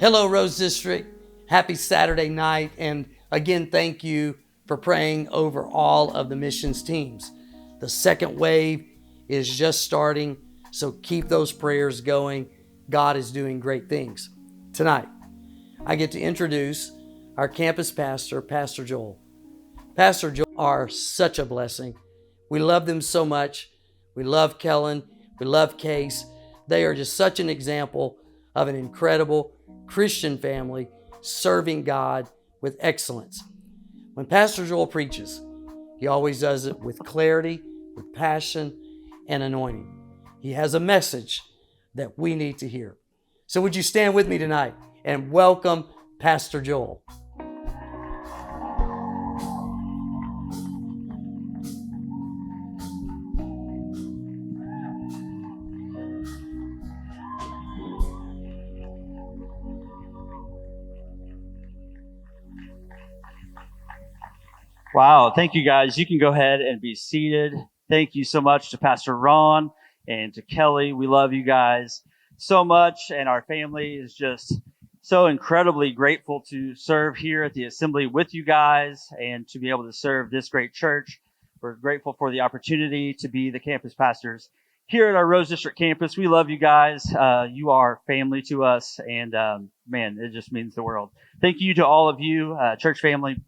Hello, Rose District. Happy Saturday night. And again, thank you for praying over all of the missions teams. The second wave is just starting, so keep those prayers going. God is doing great things. Tonight, I get to introduce our campus pastor, Pastor Joel. Pastor Joel are such a blessing. We love them so much. We love Kellen. We love Case. They are just such an example of an incredible Christian family serving God with excellence. When Pastor Joel preaches, he always does it with clarity, with passion, and anointing. He has a message that we need to hear. So would you stand with me tonight and welcome Pastor Joel. Wow, thank you guys. You can go ahead and be seated. Thank you so much to Pastor Ron and to Kelly. We love you guys so much, and our family is just so incredibly grateful to serve here at the assembly with you guys and to be able to serve this great church. We're grateful for the opportunity to be the campus pastors here at our Rose District campus. We love you guys. You are family to us, and man, it just means the world. Thank you to all of you, church family.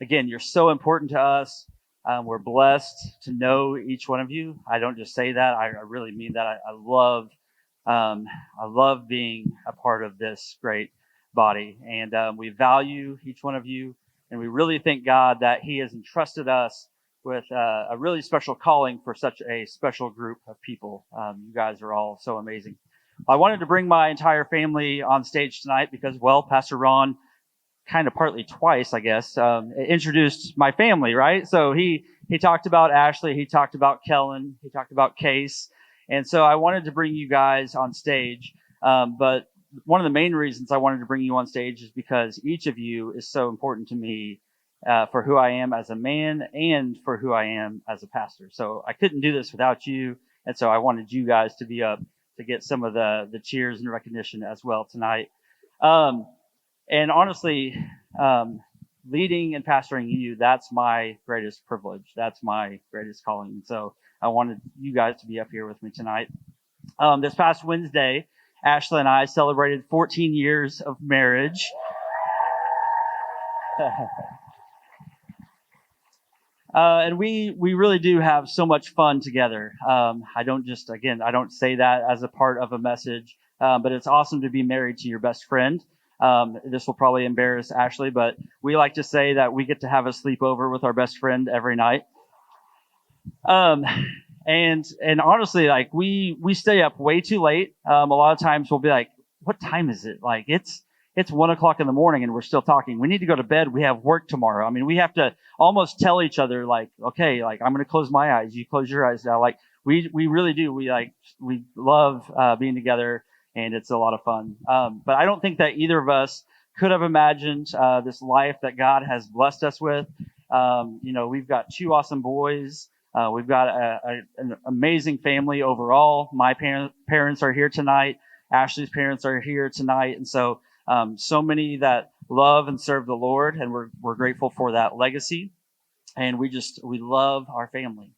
Again, you're so important to us. We're blessed to know each one of you. I don't just say that. I really mean that. I love being a part of this great body. And we value each one of you. And we really thank God that He has entrusted us with a really special calling for such a special group of people. You guys are all so amazing. I wanted to bring my entire family on stage tonight because, well, Pastor Ron kind of partly twice, I guess, introduced my family, right? So he talked about Ashley, he talked about Kellen, he talked about Case. And so I wanted to bring you guys on stage. But one of the main reasons I wanted to bring you on stage is because each of you is so important to me for who I am as a man and for who I am as a pastor. So I couldn't do this without you. And so I wanted you guys to be up to get some of the cheers and recognition as well tonight. And honestly, leading and pastoring you, that's my greatest privilege. That's my greatest calling. And so I wanted you guys to be up here with me tonight. This past Wednesday, Ashley and I celebrated 14 years of marriage. And we really do have so much fun together. I don't say that as a part of a message, but it's awesome to be married to your best friend. This will probably embarrass Ashley, but we like to say that we get to have a sleepover with our best friend every night. And honestly, like we stay up way too late. A lot of times we'll be like, what time is it? Like it's 1 o'clock in the morning and we're still talking. We need to go to bed. We have work tomorrow. I mean, we have to almost tell each other like, okay, like I'm going to close my eyes. You close your eyes now. Like we really do. We love, being together. And it's a lot of fun. But I don't think that either of us could have imagined this life that God has blessed us with. We've got two awesome boys. We've got an amazing family overall. My parents are here tonight. Ashley's parents are here tonight. And so many that love and serve the Lord. And we're grateful for that legacy. And we love our family.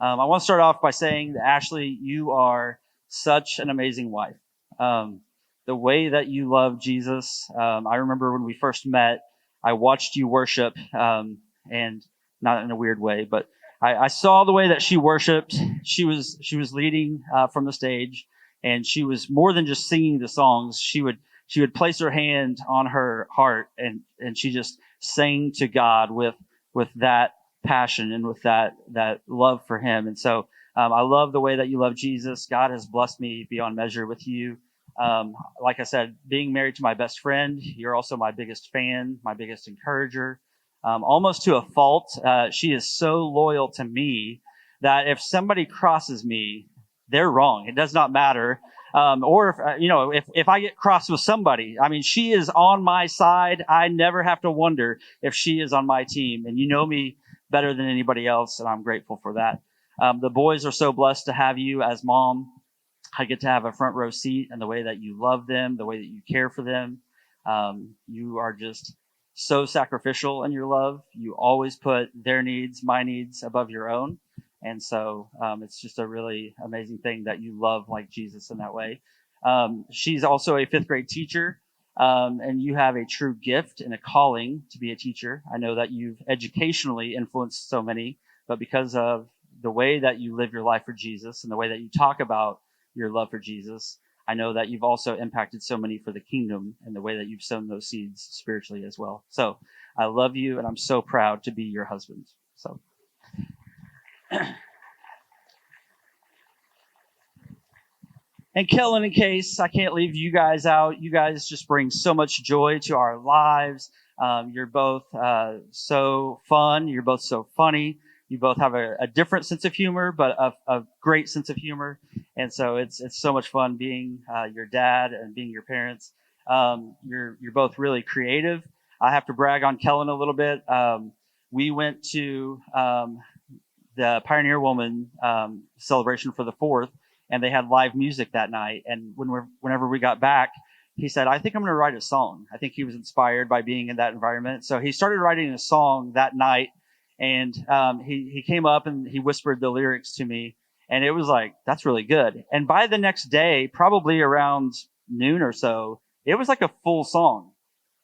I want to start off by saying that, Ashley, you are such an amazing wife. The way that you love Jesus, I remember when we first met, I watched you worship, and not in a weird way, but I saw the way that she worshiped. She was leading from the stage, and she was more than just singing the songs. She would place her hand on her heart, and she just sang to God with that passion and with that love for Him. And so I love the way that you love Jesus. God has blessed me beyond measure with you. Like I said, being married to my best friend, you're also my biggest fan, my biggest encourager, almost to a fault. She is so loyal to me that if somebody crosses me, they're wrong. It does not matter. Or if I get crossed with somebody, I mean, she is on my side. I never have to wonder if she is on my team. And you know me better than anybody else, and I'm grateful for that. The boys are so blessed to have you as mom. I get to have a front row seat in the way that you love them, the way that you care for them. You are just so sacrificial in your love. You always put their needs, my needs above your own. And so it's just a really amazing thing that you love like Jesus in that way. She's also a fifth grade teacher, and you have a true gift and a calling to be a teacher. I know that you've educationally influenced so many, but because of the way that you live your life for Jesus and the way that you talk about your love for Jesus, I know that you've also impacted so many for the kingdom and the way that you've sown those seeds spiritually as well. So I love you, and I'm so proud to be your husband. So. And Kellen and Case, I can't leave you guys out. You guys just bring so much joy to our lives. You're both so fun. You're both so funny. You both have a different sense of humor, but a great sense of humor. And so it's so much fun being your dad and being your parents. You're both really creative. I have to brag on Kellen a little bit. We went to the Pioneer Woman celebration for the 4th, and they had live music that night. And whenever we got back, he said, I think I'm going to write a song. I think he was inspired by being in that environment. So he started writing a song that night, and he came up and he whispered the lyrics to me. And it was like, that's really good. And by the next day, probably around noon or so, it was like a full song.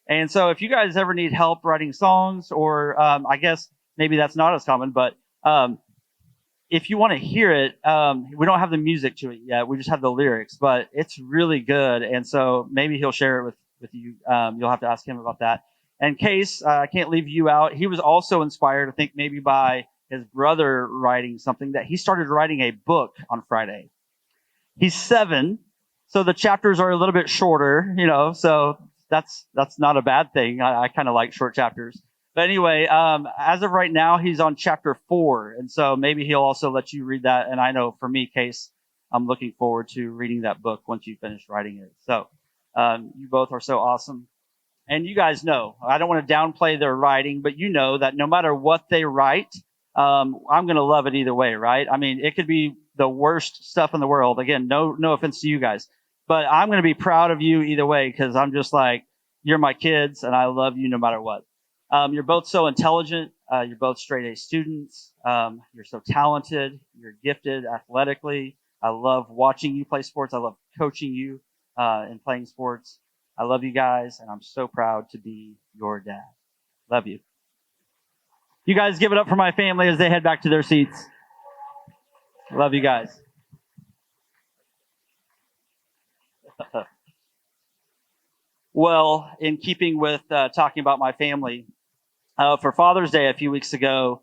And so if you guys ever need help writing songs, or I guess maybe that's not as common, but if you want to hear it, we don't have the music to it yet. We just have the lyrics, but it's really good. And so maybe he'll share it with you. You'll have to ask him about that. And Case, I can't leave you out. He was also inspired, I think, maybe by his brother writing something, that he started writing a book on Friday. He's 7, so the chapters are a little bit shorter, so that's not a bad thing. I kind of like short chapters. But anyway, as of right now, he's on chapter 4. And so maybe he'll also let you read that. And I know for me, Case, I'm looking forward to reading that book once you finish writing it. So you both are so awesome. And you guys know, I don't want to downplay their writing, but you know that no matter what they write, I'm going to love it either way, right? I mean, it could be the worst stuff in the world. Again, no offense to you guys, but I'm going to be proud of you either way, because I'm just like, you're my kids and I love you no matter what. You're both so intelligent. You're both straight A students. You're so talented. You're gifted athletically. I love watching you play sports. I love coaching you in playing sports. I love you guys, and I'm so proud to be your dad. Love you. You guys give it up for my family as they head back to their seats. Love you guys. Well, in keeping with talking about my family, for Father's Day a few weeks ago,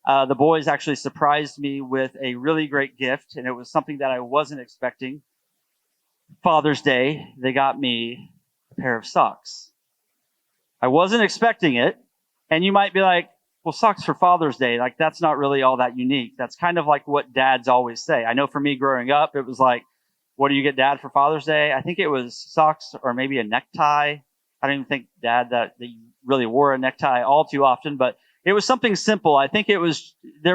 the boys actually surprised me with a really great gift, and it was something that I wasn't expecting. Father's Day, they got me a pair of socks. I wasn't expecting it, and you might be like, well, socks for Father's Day, like that's not really all that unique. That's kind of like what dads always say. I know for me growing up, it was like, what do you get dad for Father's Day? I think it was socks or maybe a necktie. I don't even think dad that you really wore a necktie all too often, but it was something simple. I think there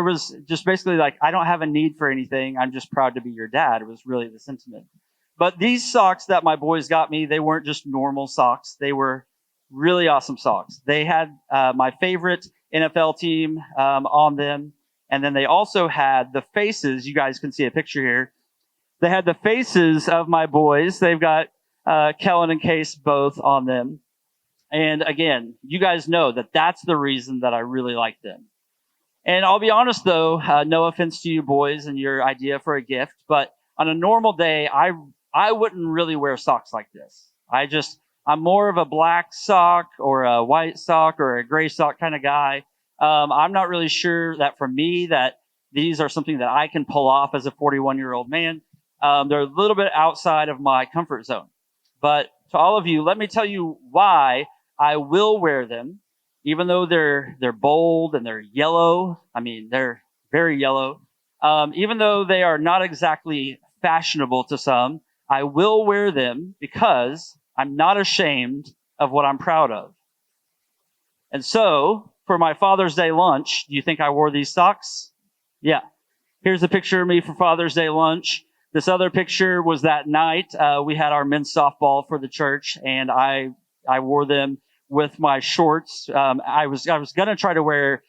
was just basically like, I don't have a need for anything. I'm just proud to be your dad. It was really the sentiment. But these socks that my boys got me, they weren't just normal socks. They were really awesome socks. They had my favorite NFL team on them. And then they also had the faces. You guys can see a picture here. They had the faces of my boys. They've got Kellen and Case both on them. And again, you guys know that that's the reason that I really like them. And I'll be honest though, no offense to you boys and your idea for a gift, but on a normal day, I wouldn't really wear socks like this. I'm more of a black sock or a white sock or a gray sock kind of guy. I'm not really sure that for me that these are something that I can pull off as a 41-year-old man. They're a little bit outside of my comfort zone. But to all of you, let me tell you why I will wear them, even though they're bold and they're yellow. I mean, they're very yellow. Even though they are not exactly fashionable to some, I will wear them because I'm not ashamed of what I'm proud of. And so, for my Father's Day lunch, do you think I wore these socks? Yeah. Here's a picture of me for Father's Day lunch. This other picture was that night. We had our men's softball for the church, and I wore them with my shorts. I was going to try to wear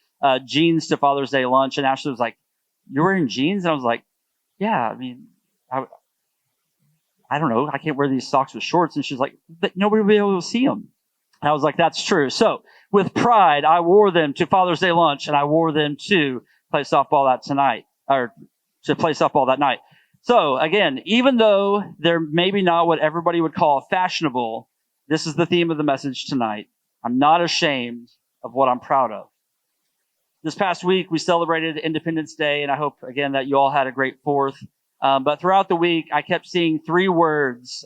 jeans to Father's Day lunch, and Ashley was like, "You're wearing jeans?" And I was like, "Yeah, I mean, I don't know. I can't wear these socks with shorts." And she's like, "But nobody will be able to see them." And I was like, "That's true." So with pride, I wore them to Father's Day lunch, and I wore them to play softball that night. So again, even though they're maybe not what everybody would call fashionable, this is the theme of the message tonight. I'm not ashamed of what I'm proud of. This past week, we celebrated Independence Day, and I hope, again, that you all had a great 4th. But throughout the week, I kept seeing 3 words,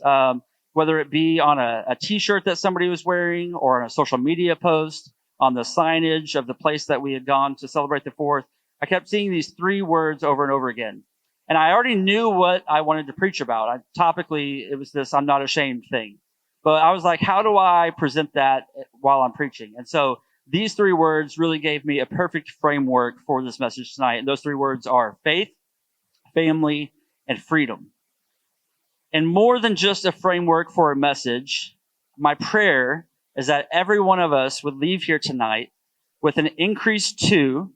whether it be on a T-shirt that somebody was wearing or on a social media post, on the signage of the place that we had gone to celebrate the 4th. I kept seeing these 3 words over and over again. And I already knew what I wanted to preach about. Topically, it was this I'm not ashamed thing. But I was like, how do I present that while I'm preaching? And so these 3 words really gave me a perfect framework for this message tonight. And those 3 words are faith, family, and freedom. And more than just a framework for a message, my prayer is that every one of us would leave here tonight with an increase to,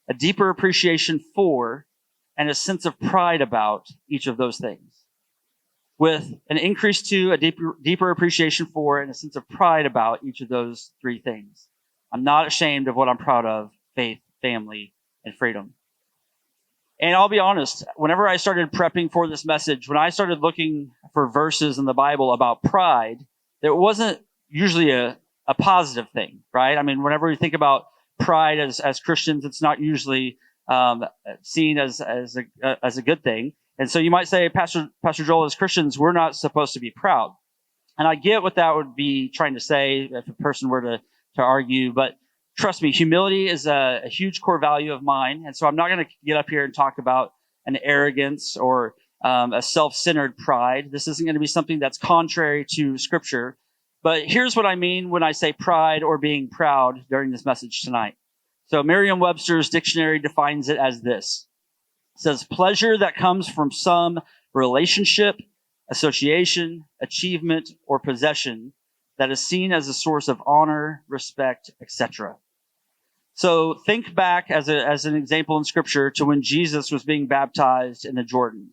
a deeper appreciation for, and a sense of pride about each of those things. With an increase to, a deeper appreciation for, and a sense of pride about each of those 3 things. I'm not ashamed of what I'm proud of: faith, family, and freedom. And I'll be honest, whenever I started prepping for this message, when I started looking for verses in the Bible about pride, it wasn't usually a positive thing, right? I mean, whenever we think about pride as Christians, it's not usually seen as a good thing. And so you might say, Pastor Joel, as Christians, we're not supposed to be proud. And I get what that would be trying to say if a person were to argue, but trust me, humility is a huge core value of mine. And so I'm not going to get up here and talk about an arrogance or a self-centered pride. This isn't going to be something that's contrary to Scripture. But here's what I mean when I say pride or being proud during this message tonight. So Merriam-Webster's dictionary defines it as this. It says, pleasure that comes from some relationship, association, achievement, or possession that is seen as a source of honor, respect, etc. So think back as an example in Scripture to when Jesus was being baptized in the Jordan.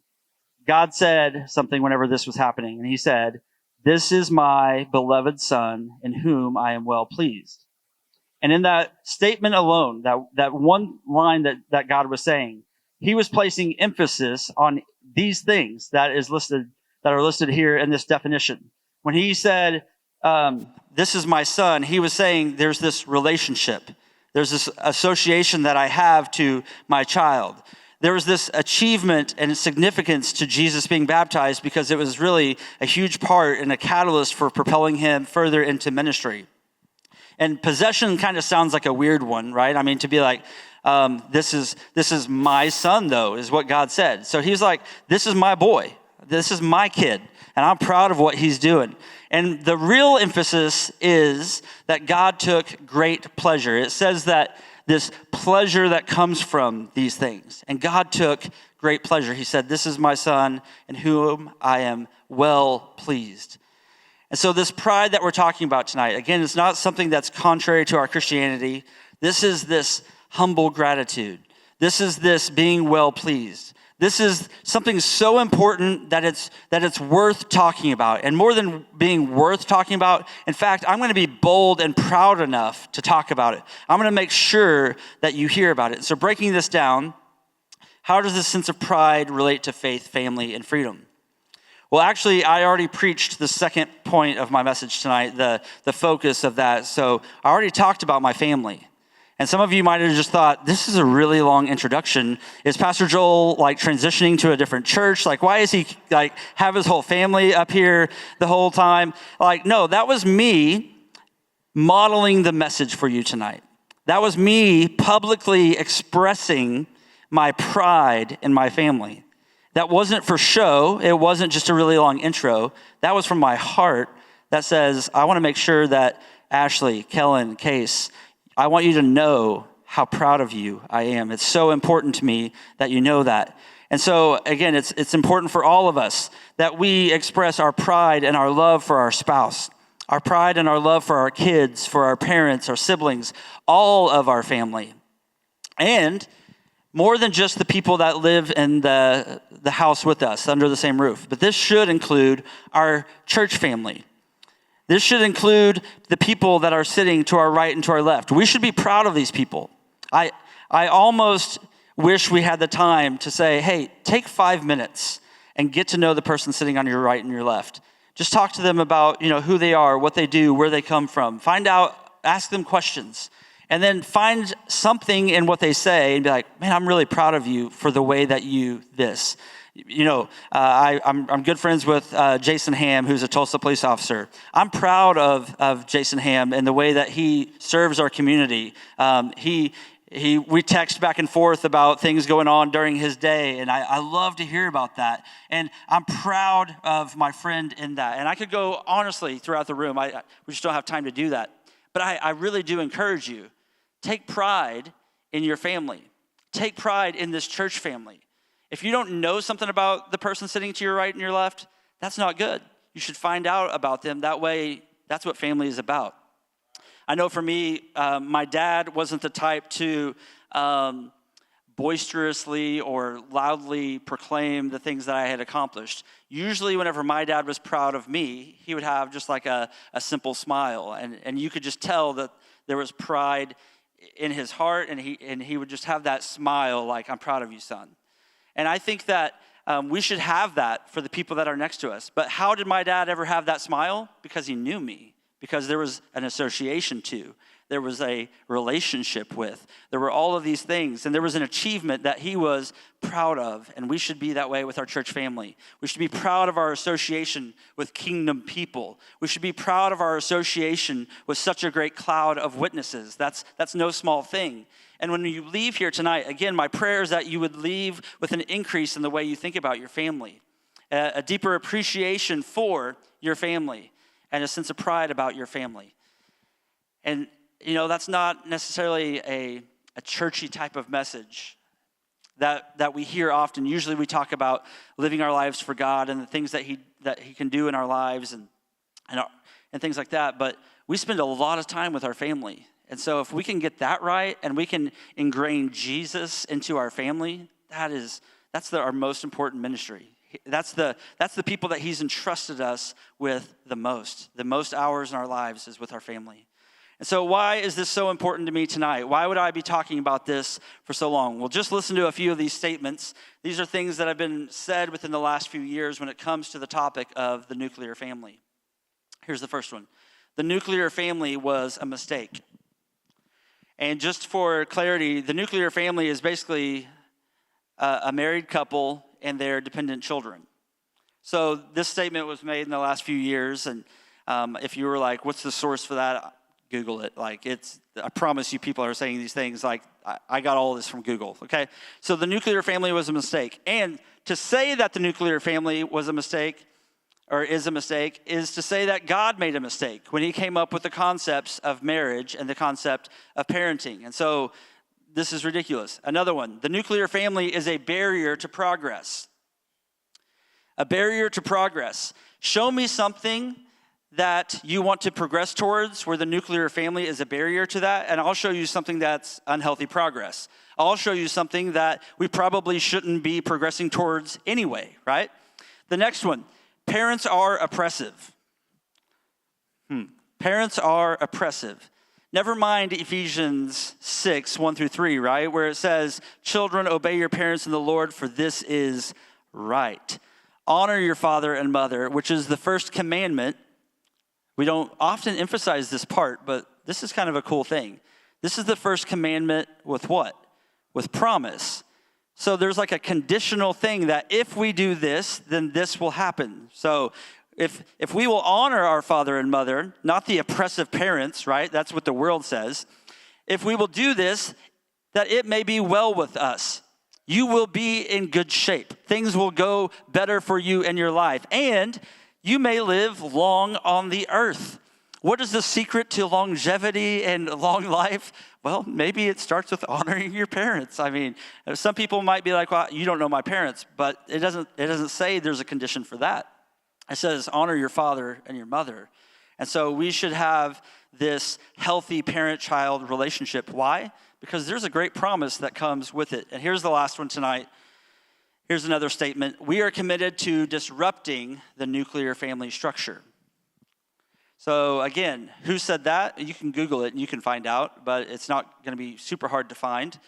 God said something whenever this was happening, and he said, "This is my beloved Son, in whom I am well pleased." And in that statement alone, that one line that God was saying, he was placing emphasis on these things that are listed here in this definition. When he said, "This is my son," he was saying there's this relationship. There's this association that I have to my child. There was this achievement and significance to Jesus being baptized because it was really a huge part and a catalyst for propelling him further into ministry. And possession kind of sounds like a weird one, right? I mean, to be like, this is my son, though, is what God said. So he's like, this is my boy. This is my kid. And I'm proud of what he's doing. And the real emphasis is that God took great pleasure. It says that this pleasure that comes from these things. And God took great pleasure. He said, "This is my son in whom I am well pleased." And so this pride that we're talking about tonight, again, it's not something that's contrary to our Christianity. This is this humble gratitude. This is this being well pleased. This is something so important that it's worth talking about. And more than being worth talking about, in fact, I'm going to be bold and proud enough to talk about it. I'm going to make sure that you hear about it. So breaking this down, how does this sense of pride relate to faith, family, and freedom? Well, actually, I already preached the second point of my message tonight, the focus of that. So I already talked about my family. And some of you might have just thought, this is a really long introduction. Is Pastor Joel like transitioning to a different church? Like, why is he like have his whole family up here the whole time? Like, no, that was me modeling the message for you tonight. That was me publicly expressing my pride in my family. That wasn't for show. It wasn't just a really long intro. That was from my heart that says, I want to make sure that Ashley, Kellen, Case, I want you to know how proud of you I am. It's so important to me that you know that. And so, again, it's important for all of us that we express our pride and our love for our spouse, our pride and our love for our kids, for our parents, our siblings, all of our family. And more than just the people that live in the house with us under the same roof. But this should include our church family. This should include the people that are sitting to our right and to our left. We should be proud of these people. I almost wish we had the time to say, hey, take 5 minutes and get to know the person sitting on your right and your left. Just talk to them about, who they are, what they do, where they come from. Find out, ask them questions. And then find something in what they say and be like, man, I'm really proud of you for the way that you this. I'm good friends with Jason Ham, who's a Tulsa police officer. I'm proud of Jason Ham and the way that he serves our community. We text back and forth about things going on during his day, and I love to hear about that. And I'm proud of my friend in that. And I could go honestly throughout the room. We just don't have time to do that. But I really do encourage you. Take pride in your family. Take pride in this church family. If you don't know something about the person sitting to your right and your left, that's not good. You should find out about them. That way, that's what family is about. I know for me, my dad wasn't the type to boisterously or loudly proclaim the things that I had accomplished. Usually whenever my dad was proud of me, he would have just like a simple smile. And you could just tell that there was pride in his heart, and he would just have that smile like, I'm proud of you, son. And I think that we should have that for the people that are next to us. But how did my dad ever have that smile? Because he knew me. Because there was an association to, there was a relationship with, there were all of these things, and there was an achievement that he was proud of, and we should be that way with our church family. We should be proud of our association with kingdom people. We should be proud of our association with such a great cloud of witnesses. That's no small thing. And when you leave here tonight, again, my prayer is that you would leave with an increase in the way you think about your family, a deeper appreciation for your family, and a sense of pride about your family. And, that's not necessarily a churchy type of message that we hear often. Usually we talk about living our lives for God and the things that he can do in our lives and things like that. But we spend a lot of time with our family. And so if we can get that right and we can ingrain Jesus into our family, that's our most important ministry. That's the people that he's entrusted us with the most. The most hours in our lives is with our family. And so why is this so important to me tonight? Why would I be talking about this for so long? Well, just listen to a few of these statements. These are things that have been said within the last few years when it comes to the topic of the nuclear family. Here's the first one. The nuclear family was a mistake. And just for clarity, the nuclear family is basically a married couple and their dependent children. So this statement was made in the last few years, and if you were like, what's the source for that? Google it. I promise you people are saying these things, I got all this from Google, okay? So the nuclear family was a mistake. And to say that the nuclear family was a mistake, or is a mistake, is to say that God made a mistake when he came up with the concepts of marriage and the concept of parenting. And so this is ridiculous. Another one, the nuclear family is a barrier to progress. A barrier to progress. Show me something that you want to progress towards where the nuclear family is a barrier to that, and I'll show you something that's unhealthy progress. I'll show you something that we probably shouldn't be progressing towards anyway, right? The next one, parents are oppressive. Parents are oppressive. Never mind Ephesians 6, 1-3, right? Where it says, children, obey your parents in the Lord, for this is right. Honor your father and mother, which is the first commandment. We don't often emphasize this part, but this is kind of a cool thing. This is the first commandment with what? With promise. So there's like a conditional thing that if we do this, then this will happen. So if we will honor our father and mother, not the oppressive parents, right? That's what the world says. If we will do this, that it may be well with us. You will be in good shape. Things will go better for you in your life. And you may live long on the earth. What is the secret to longevity and long life? Well, maybe it starts with honoring your parents. I mean, some people might be like, well, you don't know my parents, but it doesn't say there's a condition for that. It says honor your father and your mother. And so we should have this healthy parent-child relationship. Why? Because there's a great promise that comes with it. And here's the last one tonight. Here's another statement. We are committed to disrupting the nuclear family structure. So again, who said that? You can Google it and you can find out, but it's not going to be super hard to find.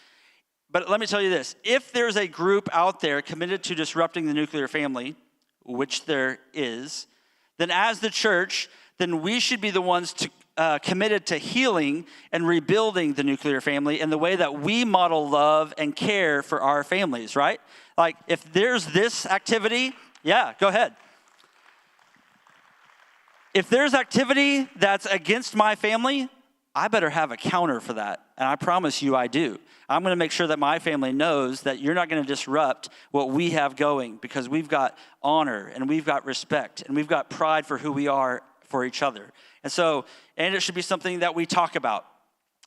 But let me tell you this. If there's a group out there committed to disrupting the nuclear family, which there is, then as the church, then we should be the ones committed to healing and rebuilding the nuclear family in the way that we model love and care for our families, right? Like if there's this activity, yeah, go ahead. If there's activity that's against my family, I better have a counter for that. And I promise you I do. I'm going to make sure that my family knows that you're not going to disrupt what we have going, because we've got honor and we've got respect and we've got pride for who we are for each other. And it should be something that we talk about.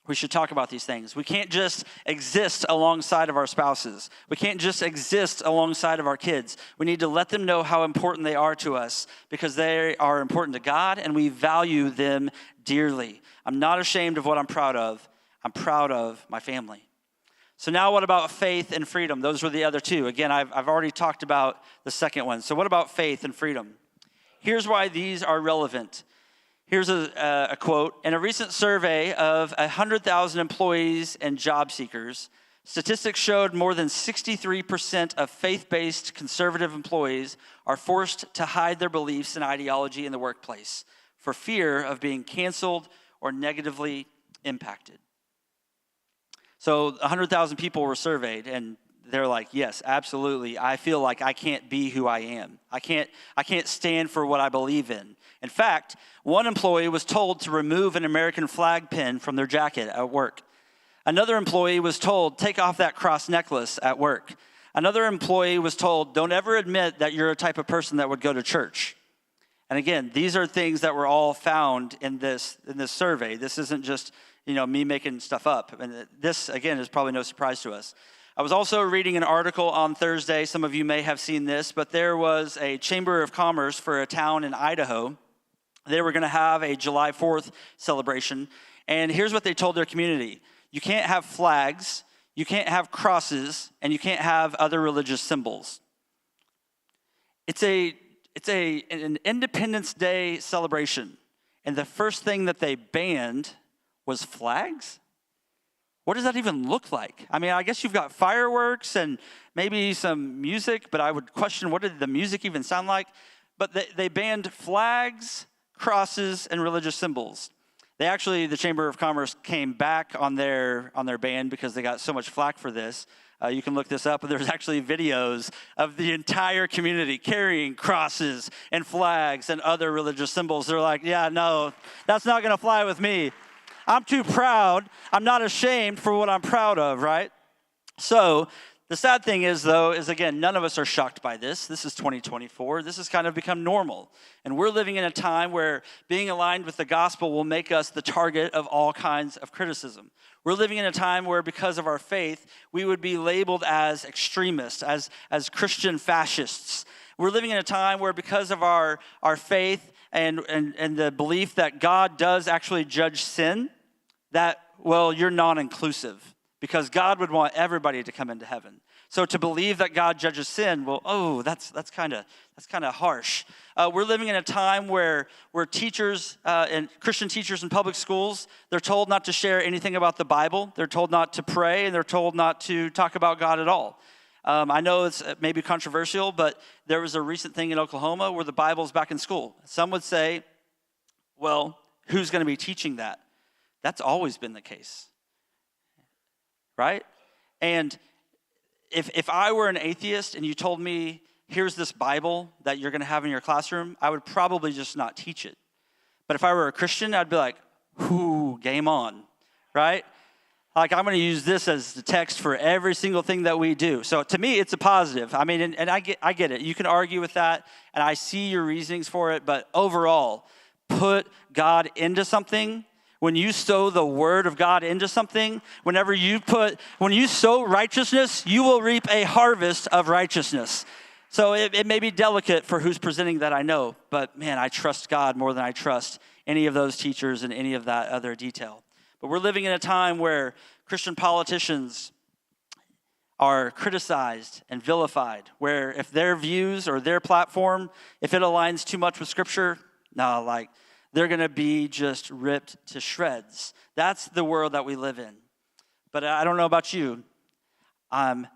We should talk about these things. We can't just exist alongside of our spouses. We can't just exist alongside of our kids. We need to let them know how important they are to us, because they are important to God and we value them dearly. I'm not ashamed of what I'm proud of. I'm proud of my family. So now what about faith and freedom? Those were the other two. Again, I've already talked about the second one. So what about faith and freedom? Here's why these are relevant. Here's a quote. In a recent survey of 100,000 employees and job seekers, statistics showed more than 63% of faith-based conservative employees are forced to hide their beliefs and ideology in the workplace for fear of being canceled or negatively impacted. So 100,000 people were surveyed, and they're like, yes, absolutely. I feel like I can't be who I am. I can't stand for what I believe in. In fact, one employee was told to remove an American flag pin from their jacket at work. Another employee was told, take off that cross necklace at work. Another employee was told, don't ever admit that you're a type of person that would go to church. And again, these are things that were all found in this survey. This isn't just, me making stuff up. And this, again, is probably no surprise to us. I was also reading an article on Thursday. Some of you may have seen this, but there was a Chamber of Commerce for a town in Idaho. They were going to have a July 4th celebration. And here's what they told their community. You can't have flags, you can't have crosses, and you can't have other religious symbols. It's an Independence Day celebration. And the first thing that they banned was flags? What does that even look like? I mean, I guess you've got fireworks and maybe some music, but I would question, what did the music even sound like? But they banned flags, crosses, and religious symbols. The Chamber of Commerce came back on their ban because they got so much flack for this. You can look this up, but there's actually videos of the entire community carrying crosses and flags and other religious symbols. They're like, yeah, no, that's not going to fly with me. I'm too proud. I'm not ashamed for what I'm proud of, right? So the sad thing is, though, again, none of us are shocked by this. This is 2024. This has kind of become normal. And we're living in a time where being aligned with the gospel will make us the target of all kinds of criticism. We're living in a time where, because of our faith, we would be labeled as extremists, as Christian fascists. We're living in a time where, because of our faith and the belief that God does actually judge sin, that, well, you're non-inclusive, because God would want everybody to come into heaven. So to believe that God judges sin, well, that's kind of harsh. We're living in a time where teachers and Christian teachers in public schools, they're told not to share anything about the Bible. They're told not to pray, and they're told not to talk about God at all. I know it's maybe controversial, but there was a recent thing in Oklahoma where the Bible's back in school. Some would say, well, who's going to be teaching that? That's always been the case, right? And if I were an atheist and you told me, here's this Bible that you're going to have in your classroom, I would probably just not teach it. But if I were a Christian, I'd be like, whoo, game on, right? Like, I'm going to use this as the text for every single thing that we do. So to me, it's a positive. I mean, and I get it. You can argue with that, and I see your reasonings for it. But overall, put God into something, when you sow the word of God into something, when you sow righteousness, you will reap a harvest of righteousness. So it may be delicate for who's presenting that, I know, but man, I trust God more than I trust any of those teachers and any of that other detail. But we're living in a time where Christian politicians are criticized and vilified, where if their views or their platform, if it aligns too much with Scripture, they're going to be just ripped to shreds. That's the world that we live in. But I don't know about you. I'm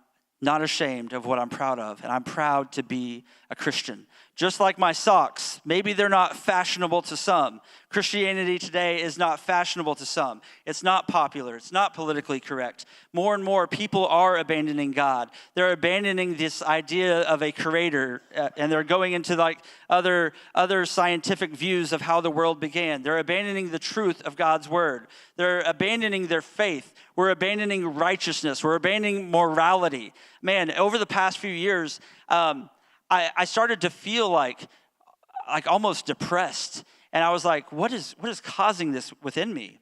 not ashamed of what I'm proud of, and I'm proud to be a Christian. Just like my socks, maybe they're not fashionable to some. Christianity today is not fashionable to some. It's not popular. It's not politically correct. More and more people are abandoning God. They're abandoning this idea of a creator, and they're going into other scientific views of how the world began. They're abandoning the truth of God's word. They're abandoning their faith. We're abandoning righteousness. We're abandoning morality. Man, over the past few years, I started to feel like almost depressed. And I was like, what is causing this within me?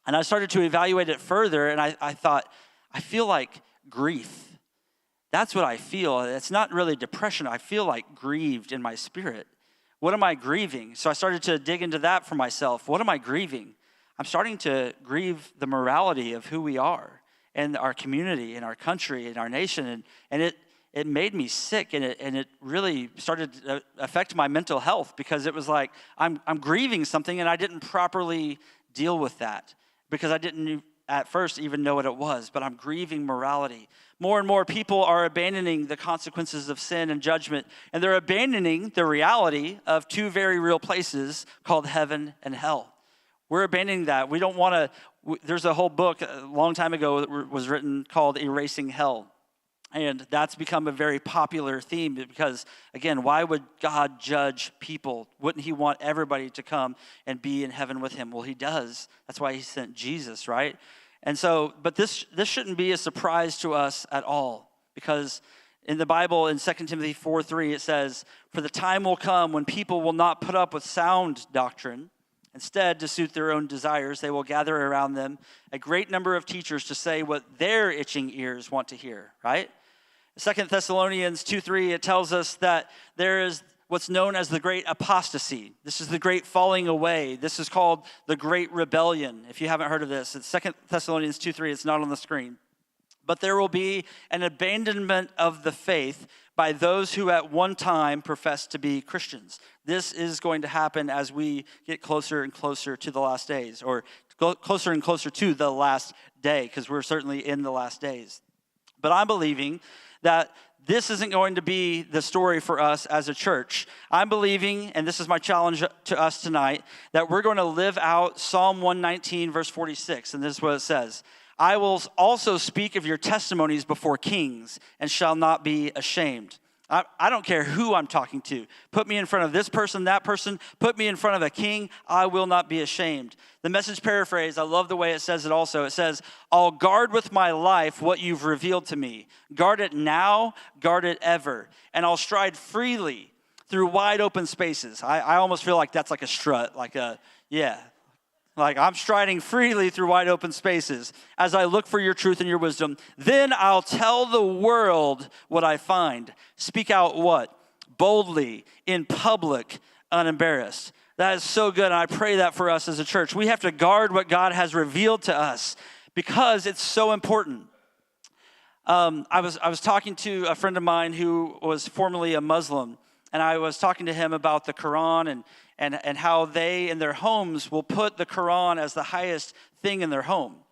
And I started to evaluate it further, and I thought, I feel like grief. That's what I feel. It's not really depression. I feel like grieved in my spirit. What am I grieving? So I started to dig into that for myself. What am I grieving? I'm starting to grieve the morality of who we are and our community and our country and our nation. And it made me sick, and it really started to affect my mental health, because it was like I'm grieving something, and I didn't properly deal with that because I didn't at first even know what it was, but I'm grieving morality. More and more people are abandoning the consequences of sin and judgment, and they're abandoning the reality of two very real places called heaven and hell. We're abandoning that. We don't want to. There's a whole book a long time ago that was written called Erasing Hell. And that's become a very popular theme because, again, why would God judge people? Wouldn't he want everybody to come and be in heaven with him? Well, he does. That's why he sent Jesus, right? And so, but this shouldn't be a surprise to us at all, because in the Bible, in 2 Timothy 4:3, it says, "For the time will come when people will not put up with sound doctrine. Instead, to suit their own desires, they will gather around them a great number of teachers to say what their itching ears want to hear," right? 2 Thessalonians 2:3, it tells us that there is what's known as the great apostasy. This is the great falling away. This is called the great rebellion. If you haven't heard of this, it's 2 Thessalonians 2:3. It's not on the screen. But there will be an abandonment of the faith by those who at one time professed to be Christians. This is going to happen as we get closer and closer to the last days, or closer and closer to the last day, because we're certainly in the last days. But I'm believing that this isn't going to be the story for us as a church. I'm believing, and this is my challenge to us tonight, that we're going to live out Psalm 119, verse 46. And this is what it says: "I will also speak of your testimonies before kings and shall not be ashamed." I don't care who I'm talking to. Put me in front of this person, that person. Put me in front of a king. I will not be ashamed. The Message paraphrase, I love the way it says it also. It says, "I'll guard with my life what you've revealed to me. Guard it now, guard it ever. And I'll stride freely through wide open spaces." I almost feel like that's like a strut, like I'm striding freely through wide open spaces as I look for your truth and your wisdom. "Then I'll tell the world what I find. Speak out what? Boldly, in public, unembarrassed." That is so good, and I pray that for us as a church. We have to guard what God has revealed to us because it's so important. I was talking to a friend of mine who was formerly a Muslim, and I was talking to him about the Quran and how they in their homes will put the Quran as the highest thing in their home.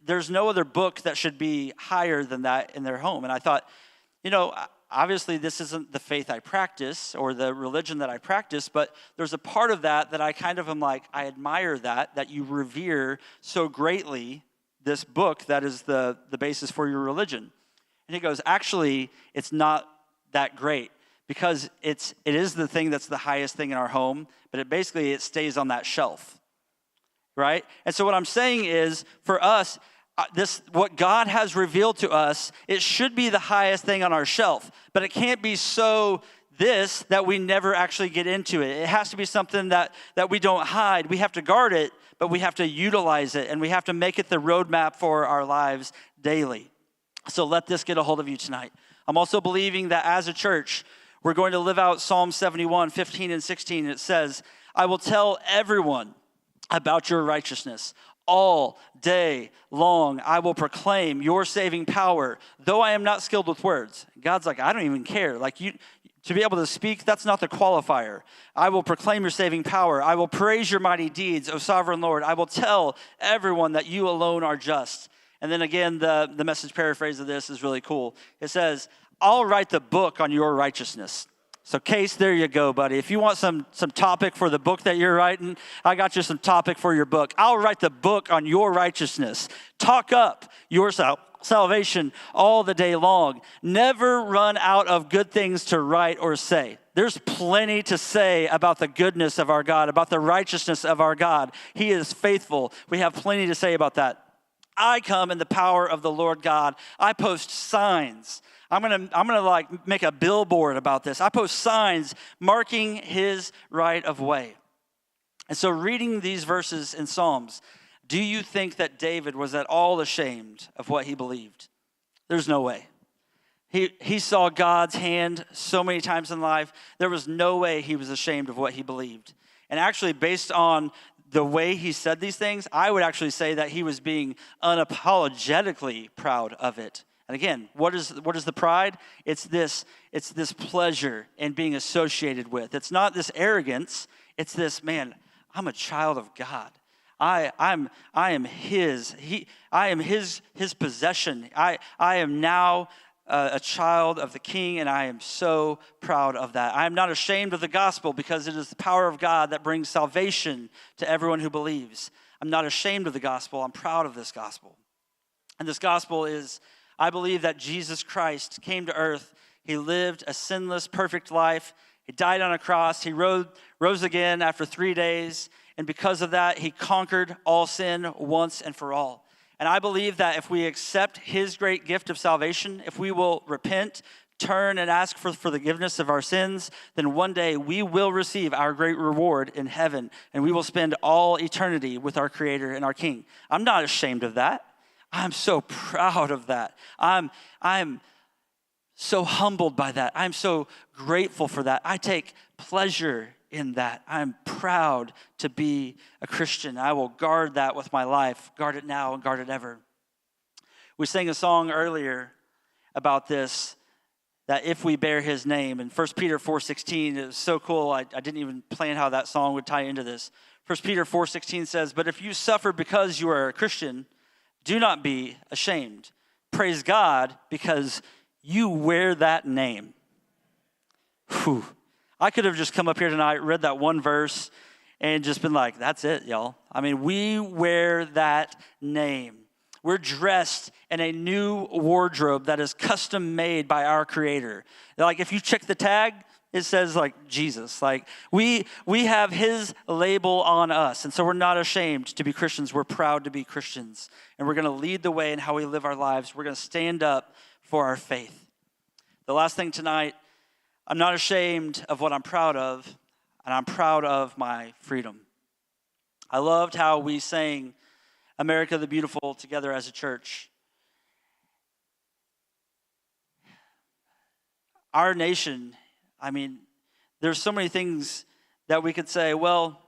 There's no other book that should be higher than that in their home. And I thought, obviously this isn't the faith I practice or the religion that I practice, but there's a part of that I kind of am like, I admire that you revere so greatly this book that is the basis for your religion. And he goes, actually, it's not that great. Because it is the thing that's the highest thing in our home, but it stays on that shelf, right? And so what I'm saying is, for us, what God has revealed to us, it should be the highest thing on our shelf, but it can't be so this that we never actually get into it. It has to be something that we don't hide. We have to guard it, but we have to utilize it, and we have to make it the roadmap for our lives daily. So let this get a hold of you tonight. I'm also believing that as a church, we're going to live out Psalm 71, 15 and 16. It says, I will tell everyone about your righteousness. All day long, I will proclaim your saving power, though I am not skilled with words. God's like, I don't even care. Like, you, to be able to speak, that's not the qualifier. I will proclaim your saving power. I will praise your mighty deeds, O sovereign Lord. I will tell everyone that you alone are just. And then again, the Message paraphrase of this is really cool. It says, I'll write the book on your righteousness. So Case, there you go, buddy. If you want some topic for the book that you're writing, I got you some topic for your book. I'll write the book on your righteousness. Talk up your salvation all the day long. Never run out of good things to write or say. There's plenty to say about the goodness of our God, about the righteousness of our God. He is faithful. We have plenty to say about that. I come in the power of the Lord God. I post signs. I'm gonna like make a billboard about this. I post signs marking his right of way. And so reading these verses in Psalms, do you think that David was at all ashamed of what he believed? There's no way. He saw God's hand so many times in life. There was no way he was ashamed of what he believed. And actually, based on the way he said these things, I would actually say that he was being unapologetically proud of it. And again, what is the pride? It's this pleasure in being associated with. It's not this arrogance. It's this, man, I'm a child of God. I am his. I am his possession. I am now a child of the King, and I am so proud of that. I am not ashamed of the gospel because it is the power of God that brings salvation to everyone who believes. I'm not ashamed of the gospel. I'm proud of this gospel. And this gospel is, I believe that Jesus Christ came to earth. He lived a sinless, perfect life. He died on a cross. He rose again after 3 days. And because of that, he conquered all sin once and for all. And I believe that if we accept his great gift of salvation, if we will repent, turn, and ask for forgiveness of our sins, then one day we will receive our great reward in heaven, and we will spend all eternity with our Creator and our King. I'm not ashamed of that. I'm so proud of that. I'm so humbled by that. I'm so grateful for that. I take pleasure in that. I'm proud to be a Christian. I will guard that with my life, guard it now and guard it ever. We sang a song earlier about this, that if we bear his name, in 1 Peter 4:16, it was so cool. I didn't even plan how that song would tie into this. 1 Peter 4:16 says, but if you suffer because you are a Christian, do not be ashamed. Praise God because you wear that name. Whew. I could have just come up here tonight, read that one verse, and just been like, that's it, y'all. I mean, we wear that name. We're dressed in a new wardrobe that is custom made by our Creator. Like, if you check the tag, it says, like, Jesus. Like, we have his label on us. And so we're not ashamed to be Christians. We're proud to be Christians. And we're going to lead the way in how we live our lives. We're going to stand up for our faith. The last thing tonight, I'm not ashamed of what I'm proud of, and I'm proud of my freedom. I loved how we sang America the Beautiful together as a church. Our nation, I mean, there's so many things that we could say, well,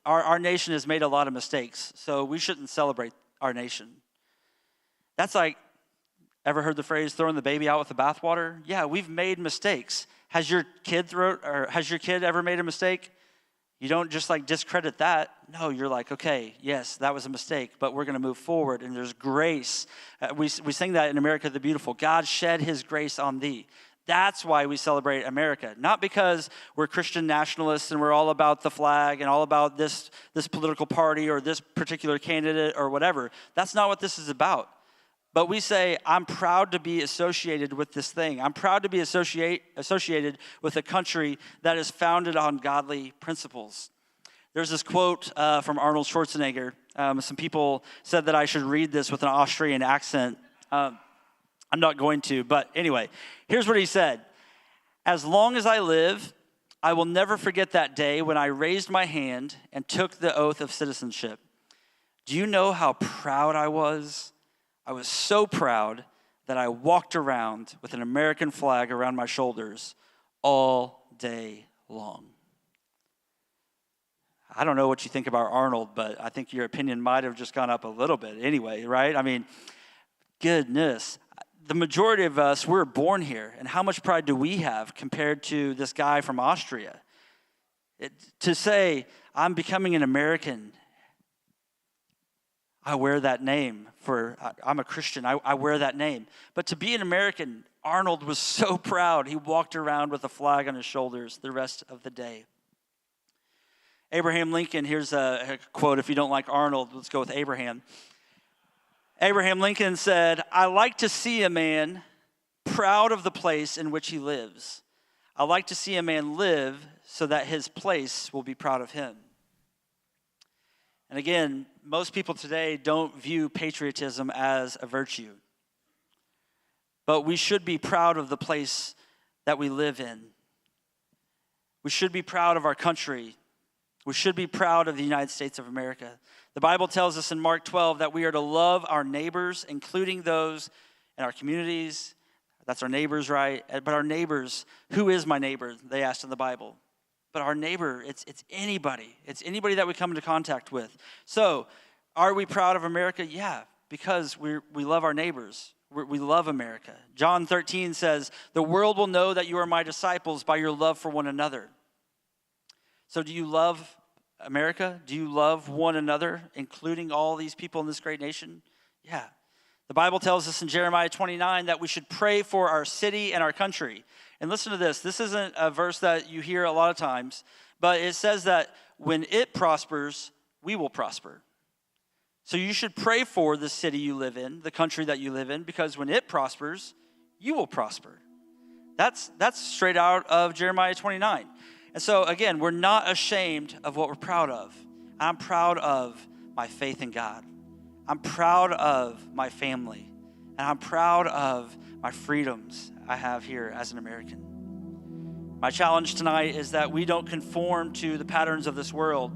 our nation has made a lot of mistakes, so we shouldn't celebrate our nation. That's like, ever heard the phrase, throwing the baby out with the bathwater? Yeah, we've made mistakes. Has your kid ever made a mistake? You don't just like discredit that. No, you're like, okay, yes, that was a mistake, but we're going to move forward, and there's grace. We sing that in America the Beautiful. God shed his grace on thee. That's why we celebrate America. Not because we're Christian nationalists and we're all about the flag and all about this political party or this particular candidate or whatever. That's not what this is about. But we say, I'm proud to be associated with this thing. I'm proud to be associated with a country that is founded on godly principles. There's this quote from Arnold Schwarzenegger. Some people said that I should read this with an Austrian accent. I'm not going to, but anyway, here's what he said. As long as I live, I will never forget that day when I raised my hand and took the oath of citizenship. Do you know how proud I was? I was so proud that I walked around with an American flag around my shoulders all day long. I don't know what you think about Arnold, but I think your opinion might have just gone up a little bit anyway, right? I mean, goodness. The majority of us, we're born here, and how much pride do we have compared to this guy from Austria? To say, I'm becoming an American, I wear that name I'm a Christian, I wear that name. But to be an American, Arnold was so proud, he walked around with a flag on his shoulders the rest of the day. Abraham Lincoln, here's a quote, if you don't like Arnold, let's go with Abraham. Abraham Lincoln said, I like to see a man proud of the place in which he lives. I like to see a man live so that his place will be proud of him. And again, most people today don't view patriotism as a virtue. But we should be proud of the place that we live in. We should be proud of our country. We should be proud of the United States of America. The Bible tells us in Mark 12 that we are to love our neighbors, including those in our communities. That's our neighbors, right? But our neighbors, who is my neighbor? They asked in the Bible. But our neighbor, it's anybody. It's anybody that we come into contact with. So, are we proud of America? Yeah, because we love our neighbors. We love America. John 13 says, the world will know that you are my disciples by your love for one another. So do you love America? Do you love one another, including all these people in this great nation? Yeah. The Bible tells us in Jeremiah 29 that we should pray for our city and our country. And listen to this. This isn't a verse that you hear a lot of times, but it says that when it prospers, we will prosper. So you should pray for the city you live in, the country that you live in, because when it prospers, you will prosper. That's straight out of Jeremiah 29. And so, again, we're not ashamed of what we're proud of. I'm proud of my faith in God. I'm proud of my family. And I'm proud of my freedoms I have here as an American. My challenge tonight is that we don't conform to the patterns of this world,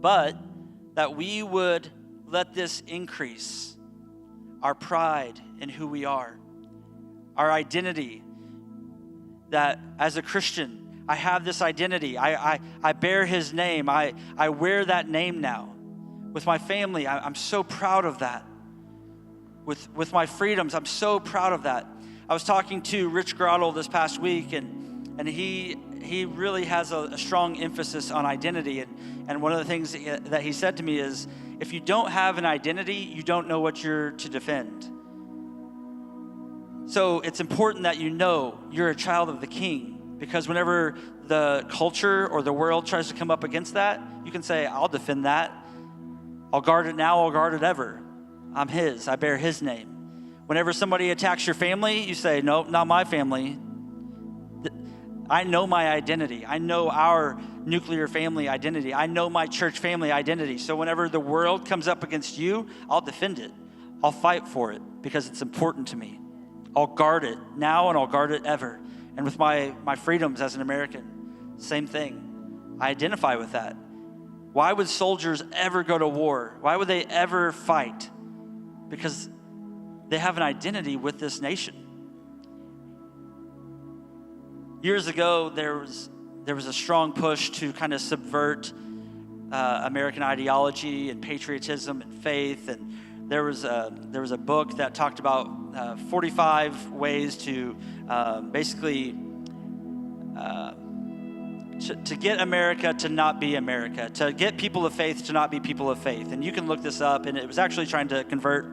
but that we would let this increase our pride in who we are, our identity, that as a Christian, I have this identity. I bear his name. I wear that name now. With my family, I'm so proud of that. With my freedoms, I'm so proud of that. I was talking to Rich Grottle this past week, and he really has a strong emphasis on identity. And one of the things that he said to me is, if you don't have an identity, you don't know what you're to defend. So it's important that you know you're a child of the King. Because whenever the culture or the world tries to come up against that, you can say, I'll defend that. I'll guard it now, I'll guard it ever. I'm his, I bear his name. Whenever somebody attacks your family, you say, nope, not my family. I know my identity. I know our nuclear family identity. I know my church family identity. So whenever the world comes up against you, I'll defend it. I'll fight for it because it's important to me. I'll guard it now and I'll guard it ever. And with my freedoms as an American, same thing. I identify with that. Why would soldiers ever go to war? Why would they ever fight? Because they have an identity with this nation. Years ago, there was a strong push to kind of subvert American ideology and patriotism and faith. And there was a book that talked about 45 ways to basically to get America to not be America, to get people of faith to not be people of faith. And you can look this up, and it was actually trying to convert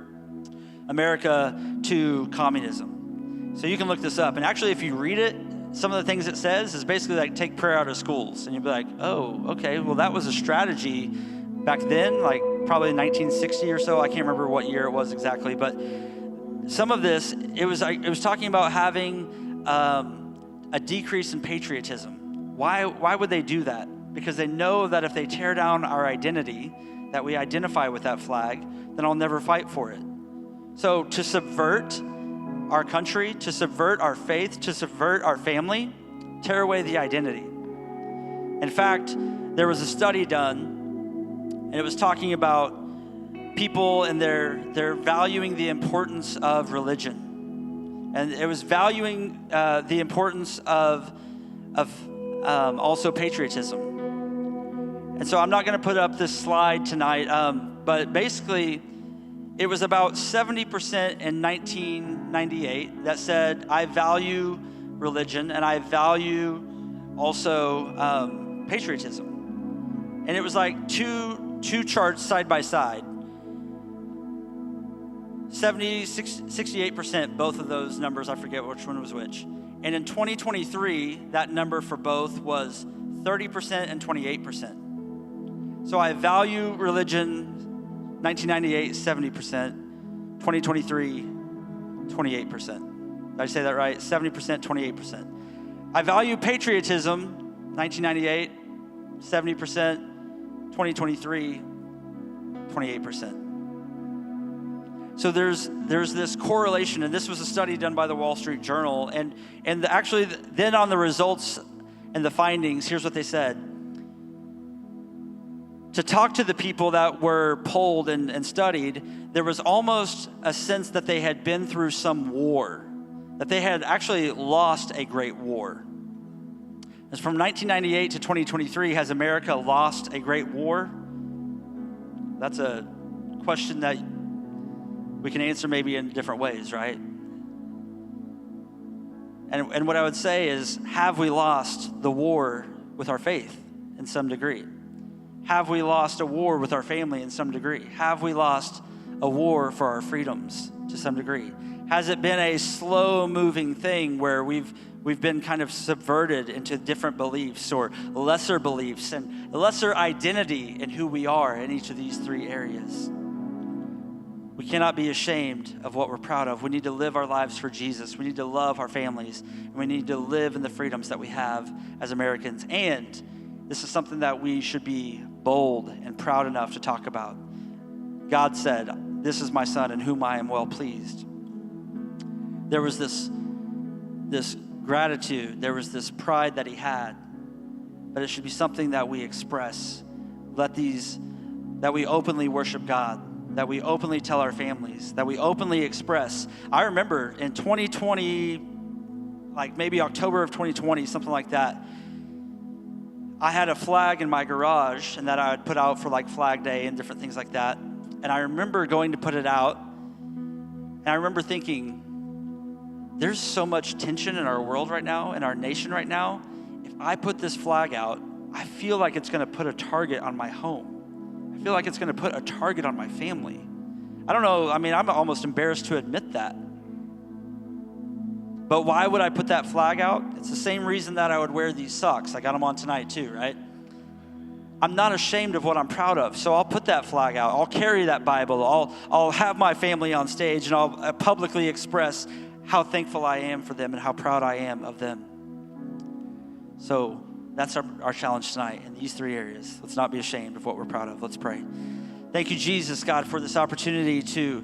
America to communism. So you can look this up. And actually, if you read it, some of the things it says is basically like take prayer out of schools. And you'd be like, oh, okay, well, that was a strategy back then, like probably 1960 or so. I can't remember what year it was exactly, but some of this, it was talking about having a decrease in patriotism. Why would they do that? Because they know that if they tear down our identity, that we identify with that flag, then I'll never fight for it. So to subvert our country, to subvert our faith, to subvert our family, tear away the identity. In fact, there was a study done, and it was talking about people and they're valuing the importance of religion. And it was valuing the importance of also patriotism. And so I'm not going to put up this slide tonight, but basically it was about 70% in 1998 that said, I value religion and I value also patriotism. And it was like two charts side by side. 68%, both of those numbers, I forget which one was which. And in 2023, that number for both was 30% and 28%. So I value religion, 1998, 70%, 2023, 28%. Did I say that right? 70%, 28%. I value patriotism, 1998, 70%, 2023, 28%. So there's this correlation, and this was a study done by the Wall Street Journal, and actually then on the results and the findings, here's what they said. To talk to the people that were polled and studied, there was almost a sense that they had been through some war, that they had actually lost a great war. As from 1998 to 2023, has America lost a great war? That's a question that we can answer maybe in different ways, right? And what I would say is, have we lost the war with our faith in some degree? Have we lost a war with our family in some degree? Have we lost a war for our freedoms to some degree? Has it been a slow-moving thing where we've been kind of subverted into different beliefs or lesser beliefs and lesser identity in who we are in each of these three areas? We cannot be ashamed of what we're proud of. We need to live our lives for Jesus. We need to love our families. And we need to live in the freedoms that we have as Americans. And this is something that we should be bold and proud enough to talk about. God said, "This is my son in whom I am well pleased." There was this gratitude. There was this pride that he had. But it should be something that we express. That we openly worship God. That we openly tell our families, that we openly express. I remember in 2020, like maybe October of 2020, something like that, I had a flag in my garage and that I would put out for like Flag Day and different things like that. And I remember going to put it out, and I remember thinking, there's so much tension in our world right now, in our nation right now. If I put this flag out, I feel like it's going to put a target on my home. I feel like it's going to put a target on my family. I don't know. I mean, I'm almost embarrassed to admit that. But why would I put that flag out? It's the same reason that I would wear these socks. I got them on tonight too, right? I'm not ashamed of what I'm proud of, so I'll put that flag out. I'll carry that Bible. I'll have my family on stage, and I'll publicly express how thankful I am for them and how proud I am of them. So that's our challenge tonight in these three areas. Let's not be ashamed of what we're proud of. Let's pray. Thank you, Jesus, God, for this opportunity to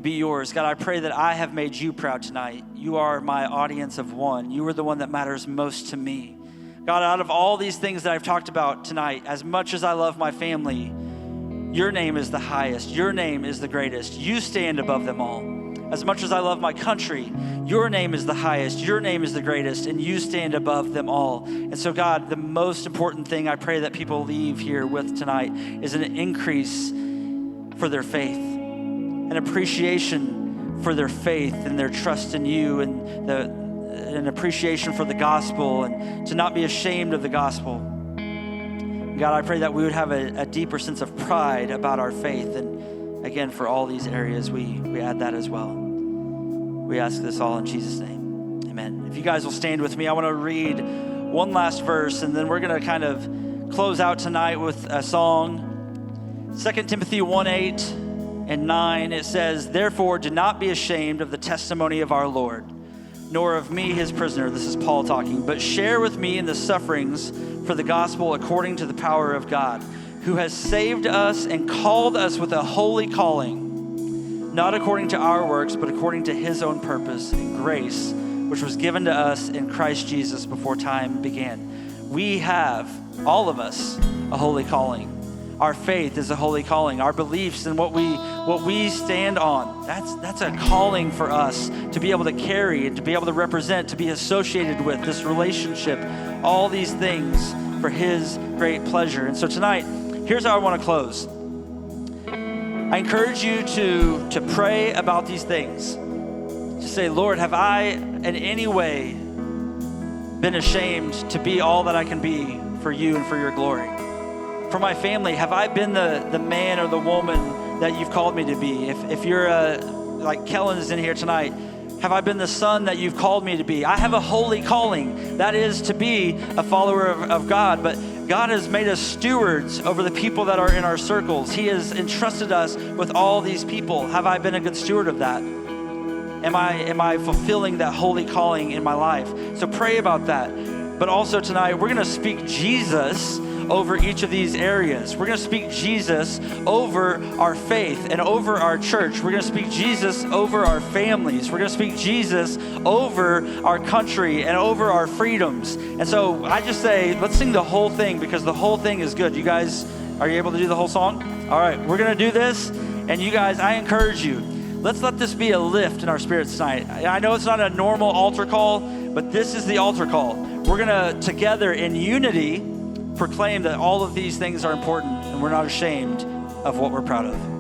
be yours. God, I pray that I have made you proud tonight. You are my audience of one. You are the one that matters most to me. God, out of all these things that I've talked about tonight, as much as I love my family, your name is the highest. Your name is the greatest. You stand above them all. As much as I love my country, your name is the highest, your name is the greatest, and you stand above them all. And so, God, the most important thing I pray that people leave here with tonight is an increase for their faith, an appreciation for their faith and their trust in you, and an appreciation for the gospel, and to not be ashamed of the gospel. God, I pray that we would have a deeper sense of pride about our faith. And again, for all these areas, we add that as well. We ask this all in Jesus' name. Amen. If you guys will stand with me, I want to read one last verse, and then we're going to kind of close out tonight with a song. 2 Timothy 1:8 and 9, it says, "Therefore, do not be ashamed of the testimony of our Lord, nor of me, his prisoner," this is Paul talking, "but share with me in the sufferings for the gospel according to the power of God, who has saved us and called us with a holy calling, not according to our works, but according to his own purpose and grace, which was given to us in Christ Jesus before time began. We have, all of us, a holy calling. Our faith is a holy calling. Our beliefs and what we stand on, that's a calling for us to be able to carry and to be able to represent, to be associated with this relationship, all these things for his great pleasure. And so tonight, here's how I want to close. I encourage you to pray about these things. To say, Lord, have I in any way been ashamed to be all that I can be for you and for your glory? For my family, have I been the man or the woman that you've called me to be? If you're like Kellen is in here tonight, have I been the son that you've called me to be? I have a holy calling. That is to be a follower of God. But God has made us stewards over the people that are in our circles. He has entrusted us with all these people. Have I been a good steward of that? Am I fulfilling that holy calling in my life? So pray about that. But also tonight, we're going to speak Jesus over each of these areas. We're going to speak Jesus over our faith and over our church. We're going to speak Jesus over our families. We're going to speak Jesus over our country and over our freedoms. And so I just say, let's sing the whole thing, because the whole thing is good. You guys, are you able to do the whole song? All right, we're going to do this. And you guys, I encourage you, let's let this be a lift in our spirits tonight. I know it's not a normal altar call, but this is the altar call. We're going to, together in unity, proclaim that all of these things are important and we're not ashamed of what we're proud of.